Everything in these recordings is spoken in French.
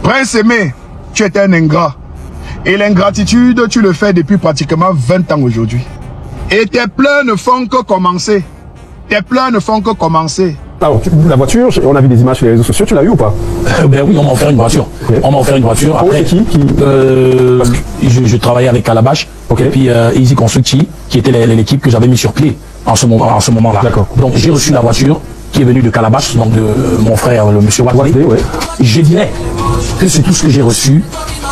Prince Aimé, tu es un ingrat. Et l'ingratitude, tu le fais depuis pratiquement 20 ans aujourd'hui. Et tes pleurs ne font que commencer. Tes pleurs ne font que commencer. Alors, la voiture, on a vu des images sur les réseaux sociaux, tu l'as eu ou pas? Ben oui, on m'a offert une voiture. Okay. On m'a offert une voiture. Après, qui je travaillais avec Calabash, okay. Et puis Easy Constructi, qui était l'équipe que j'avais mis sur pied en ce moment-là. D'accord. Donc j'ai reçu la voiture qui est venue de Calabash, donc de mon frère, le monsieur Wadley. Ouais. Je dirais que c'est tout ce que j'ai reçu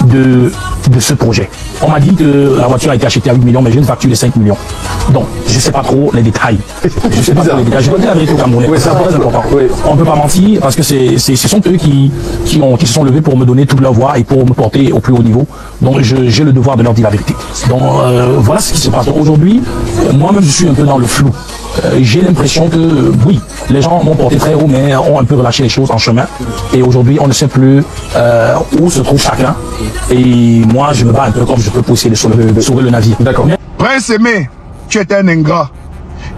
de ce projet. On m'a dit que la voiture a été achetée à 8 millions, mais j'ai une facture de 5 millions. Donc, je ne sais pas trop les détails. Je sais pas trop les détails. Je vais dire la vérité aux Camerounais. Oui, c'est important. Oui. On ne peut pas mentir parce que ce sont eux qui se sont levés pour me donner toute leur voix et pour me porter au plus haut niveau. Donc, j'ai le devoir de leur dire la vérité. Donc, voilà ce qui se passe. Aujourd'hui, moi-même, je suis un peu dans le flou. J'ai l'impression que, oui, les gens m'ont porté très haut, mais ont un peu relâché les choses en chemin. Et aujourd'hui, on ne sait plus où se trouve chacun. Et moi, je me bats un peu comme je peux pour essayer de sauver le navire. D'accord. Prince Aimé, tu es un ingrat.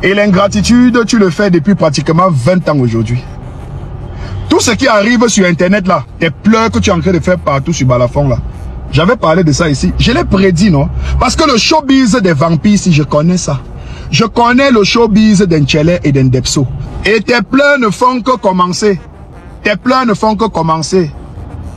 Et l'ingratitude, tu le fais depuis pratiquement 20 ans aujourd'hui. Tout ce qui arrive sur Internet, là, tes pleurs que tu es en train de faire partout sur Balafon, là. J'avais parlé de ça ici. Je l'ai prédit, non? Parce que le showbiz des vampires, si je connais ça. Je connais le showbiz d'Enchele et d'Endepso. Et tes pleurs ne font que commencer. Tes pleurs ne font que commencer.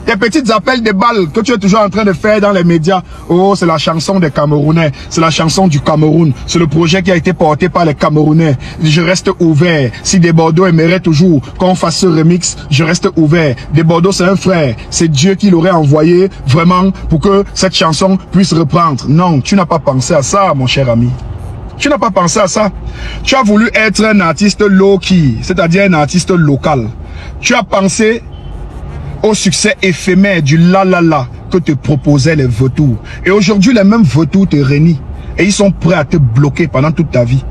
Tes petites appels de balles que tu es toujours en train de faire dans les médias. Oh, c'est la chanson des Camerounais. C'est la chanson du Cameroun. C'est le projet qui a été porté par les Camerounais. Je reste ouvert. Si des Bordeaux aimeraient toujours qu'on fasse ce remix, je reste ouvert. Des Bordeaux, c'est un frère. C'est Dieu qui l'aurait envoyé vraiment pour que cette chanson puisse reprendre. Non, tu n'as pas pensé à ça, mon cher ami. Tu n'as pas pensé à ça. Tu as voulu être un artiste low-key, c'est-à-dire un artiste local. Tu as pensé au succès éphémère du la que te proposaient les vautours. Et aujourd'hui, les mêmes vautours te renient. Et ils sont prêts à te bloquer pendant toute ta vie.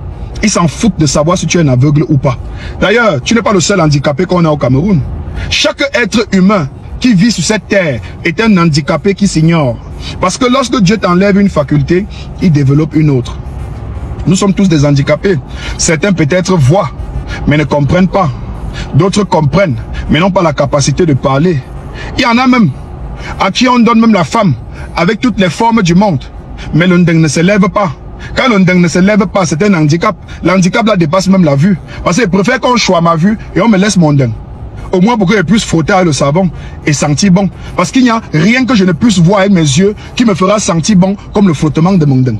Ils s'en foutent de savoir si tu es un aveugle ou pas. D'ailleurs, tu n'es pas le seul handicapé qu'on a au Cameroun. Chaque être humain qui vit sur cette terre est un handicapé qui s'ignore. Parce que lorsque Dieu t'enlève une faculté, il développe une autre. Nous sommes tous des handicapés. Certains peut-être voient, mais ne comprennent pas. D'autres comprennent, mais n'ont pas la capacité de parler. Il y en a même à qui on donne même la femme avec toutes les formes du monde. Mais le ndeng ne se lève pas. Quand le ndeng ne se lève pas, c'est un handicap. L'handicap là dépasse même la vue. Parce qu'il préfère qu'on choisit ma vue et on me laisse mon ndeng. Au moins pour que je puisse frotter avec le savon et sentir bon. Parce qu'il n'y a rien que je ne puisse voir avec mes yeux qui me fera sentir bon comme le frottement de mon ndeng.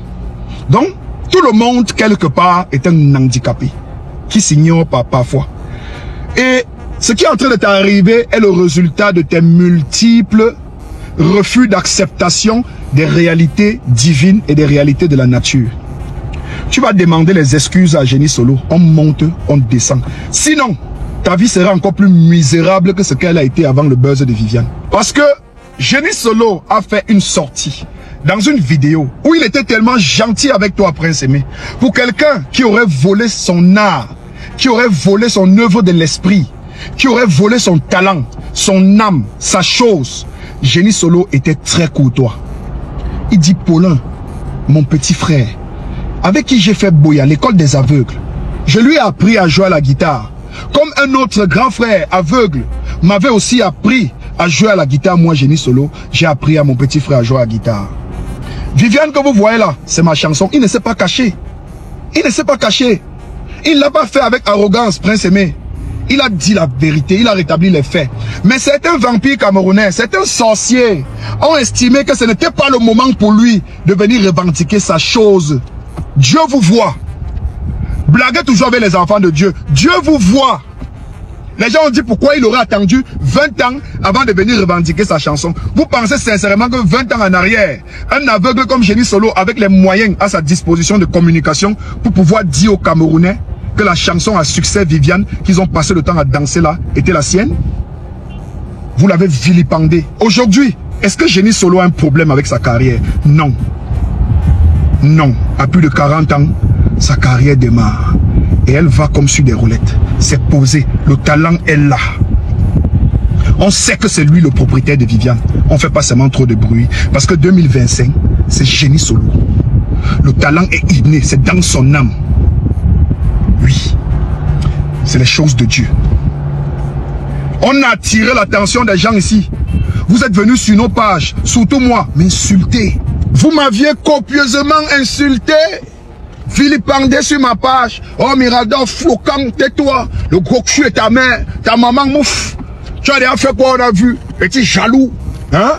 Donc, tout le monde, quelque part, est un handicapé qui s'ignore parfois. Et ce qui est en train de t'arriver est le résultat de tes multiples refus d'acceptation des réalités divines et des réalités de la nature. Tu vas demander les excuses à Génie Solo. On monte, on descend. Sinon, ta vie sera encore plus misérable que ce qu'elle a été avant le buzz de Viviane. Parce que Génie Solo a fait une sortie dans une vidéo où il était tellement gentil avec toi, Prince Aimé. Pour quelqu'un qui aurait volé son art, qui aurait volé son œuvre de l'esprit, qui aurait volé son talent, son âme, sa chose, Génie Solo était très courtois. Il dit, Paulin, mon petit frère, avec qui j'ai fait Boya, l'école des aveugles, je lui ai appris à jouer à la guitare. Comme un autre grand frère aveugle m'avait aussi appris à jouer à la guitare, moi, Génie Solo, j'ai appris à mon petit frère à jouer à la guitare. Viviane que vous voyez là, c'est ma chanson. Il ne s'est pas caché. Il ne s'est pas caché. Il ne l'a pas fait avec arrogance, Prince Aimé. Il a dit la vérité, il a rétabli les faits. Mais certains vampires camerounais, certains sorciers ont estimé que ce n'était pas le moment pour lui de venir revendiquer sa chose. Dieu vous voit. Blaguez toujours avec les enfants de Dieu. Dieu vous voit. Les gens ont dit pourquoi il aurait attendu 20 ans avant de venir revendiquer sa chanson. Vous pensez sincèrement que 20 ans en arrière, un aveugle comme Génie Solo avec les moyens à sa disposition de communication pour pouvoir dire aux Camerounais que la chanson à succès Viviane qu'ils ont passé le temps à danser là était la sienne? Vous l'avez vilipendé. Aujourd'hui, est-ce que Génie Solo a un problème avec sa carrière? Non. Non. À plus de 40 ans, sa carrière démarre. Et elle va comme sur des roulettes. C'est posé. Le talent est là. On sait que c'est lui le propriétaire de Viviane. On ne fait pas seulement trop de bruit. Parce que 2025, c'est Génie Solo. Le talent est inné. C'est dans son âme. Oui. C'est les choses de Dieu. On a attiré l'attention des gens ici. Vous êtes venus sur nos pages, surtout moi, m'insulter. Vous m'aviez copieusement insulté, vilipendé sur ma page. Oh Mirador, Flocan, tais-toi. Le gros cul est ta mère, ta maman mouf. Tu as déjà fait quoi on a vu? Petit jaloux. Hein?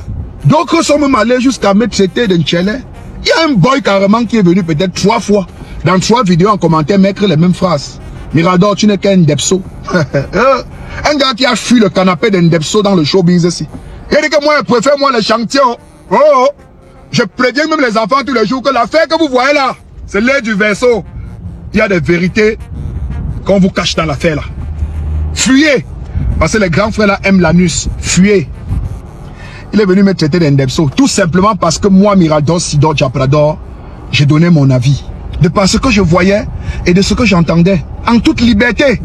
Donc nous sommes allés jusqu'à me traiter d'un tchelé. Il y a un boy carrément qui est venu peut-être 3 fois. Dans 3 vidéos en commentaire, mettre les mêmes phrases. Mirador, tu n'es qu'un Depso. Un gars qui a fui le canapé d'un Depso dans le showbiz ici. Il dit que moi, je préfère moi les chantiers. Oh, je préviens même les enfants tous les jours que l'affaire que vous voyez là, c'est l'air du vaisseau. Il y a des vérités qu'on vous cache dans l'affaire là. Fuyez. Parce que les grands frères là aiment l'anus. Fuyez. Il est venu me traiter d'Indepso. Tout simplement parce que moi, Mirador, Sidor, Japrador, j'ai donné mon avis. De par ce que je voyais et de ce que j'entendais. En toute liberté.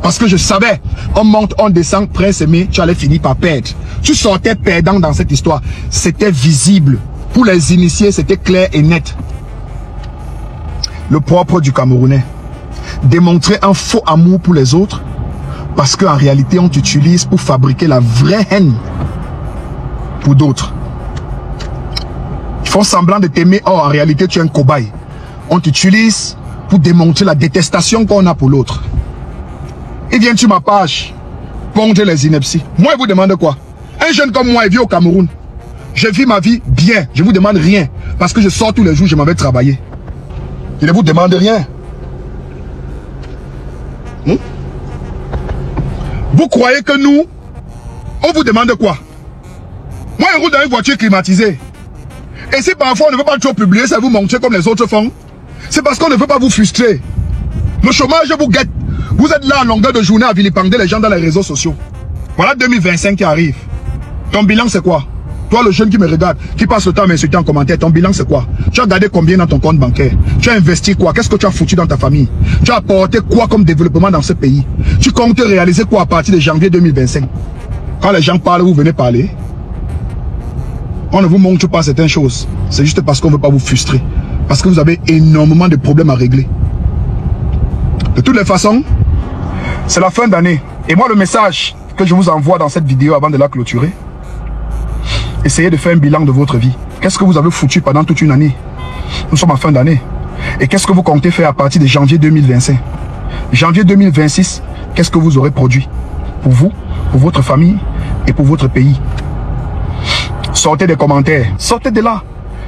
Parce que je savais, on monte, on descend, prince aimé, tu allais finir par perdre. Tu sortais perdant dans cette histoire. C'était visible. Pour les initiés, c'était clair et net. Le propre du Camerounais. Démontrer un faux amour pour les autres. Parce qu'en réalité, on t'utilise pour fabriquer la vraie haine pour d'autres. Ils font semblant de t'aimer. Oh, en réalité, tu es un cobaye. On t'utilise pour démontrer la détestation qu'on a pour l'autre. Il vient sur ma page, pondre les inepties. Moi, il vous demande quoi? Un jeune comme moi, il vit au Cameroun. Je vis ma vie bien. Je vous demande rien. Parce que je sors tous les jours, je m'en vais travailler. Je ne vous demande rien. Vous croyez que nous, on vous demande quoi? Moi, je roule dans une voiture climatisée. Et si parfois on ne veut pas trop publier, ça vous montrer comme les autres font, c'est parce qu'on ne veut pas vous frustrer. Le chômage vous guette. Vous êtes là en longueur de journée à vilipender les gens dans les réseaux sociaux. Voilà 2025 qui arrive. Ton bilan c'est quoi? Toi le jeune qui me regarde, qui passe le temps à m'insulter en commentaire, ton bilan c'est quoi? Tu as gardé combien dans ton compte bancaire? Tu as investi quoi? Qu'est-ce que tu as foutu dans ta famille? Tu as apporté quoi comme développement dans ce pays? Tu comptes réaliser quoi à partir de janvier 2025? Quand les gens parlent, vous venez parler. On ne vous montre pas certaines choses. C'est juste parce qu'on ne veut pas vous frustrer. Parce que vous avez énormément de problèmes à régler. De toutes les façons, c'est la fin d'année. Et moi, le message que je vous envoie dans cette vidéo avant de la clôturer, essayez de faire un bilan de votre vie. Qu'est-ce que vous avez foutu pendant toute une année? Nous sommes en fin d'année. Et qu'est-ce que vous comptez faire à partir de janvier 2025? Janvier 2026, qu'est-ce que vous aurez produit? Pour vous, pour votre famille et pour votre pays. Sortez des commentaires. Sortez de là.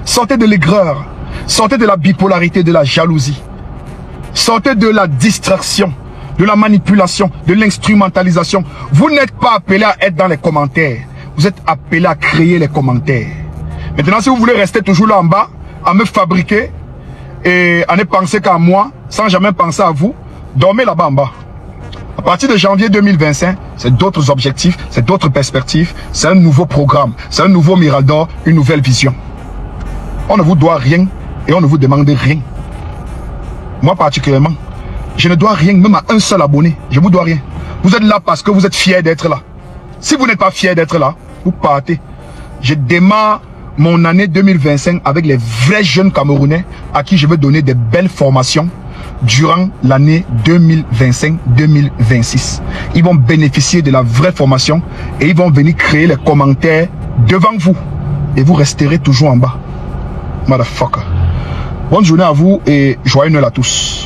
Sortez de l'aigreur. Sortez de la bipolarité, de la jalousie. Sortez de la distraction, de la manipulation, de l'instrumentalisation. Vous n'êtes pas appelé à être dans les commentaires. Vous êtes appelé à créer les commentaires. Maintenant, si vous voulez rester toujours là en bas, à me fabriquer et à ne penser qu'à moi, sans jamais penser à vous, dormez là-bas en bas. À partir de janvier 2025, c'est d'autres objectifs, c'est d'autres perspectives, c'est un nouveau programme, c'est un nouveau Mirador, une nouvelle vision. On ne vous doit rien et on ne vous demande rien. Moi particulièrement, je ne dois rien, même à un seul abonné. Je ne vous dois rien. Vous êtes là parce que vous êtes fiers d'être là. Si vous n'êtes pas fiers d'être là, vous partez. Je démarre mon année 2025 avec les vrais jeunes Camerounais à qui je veux donner des belles formations durant l'année 2025-2026. Ils vont bénéficier de la vraie formation et ils vont venir créer les commentaires devant vous. Et vous resterez toujours en bas. Motherfucker. Bonne journée à vous et joyeux Noël à tous.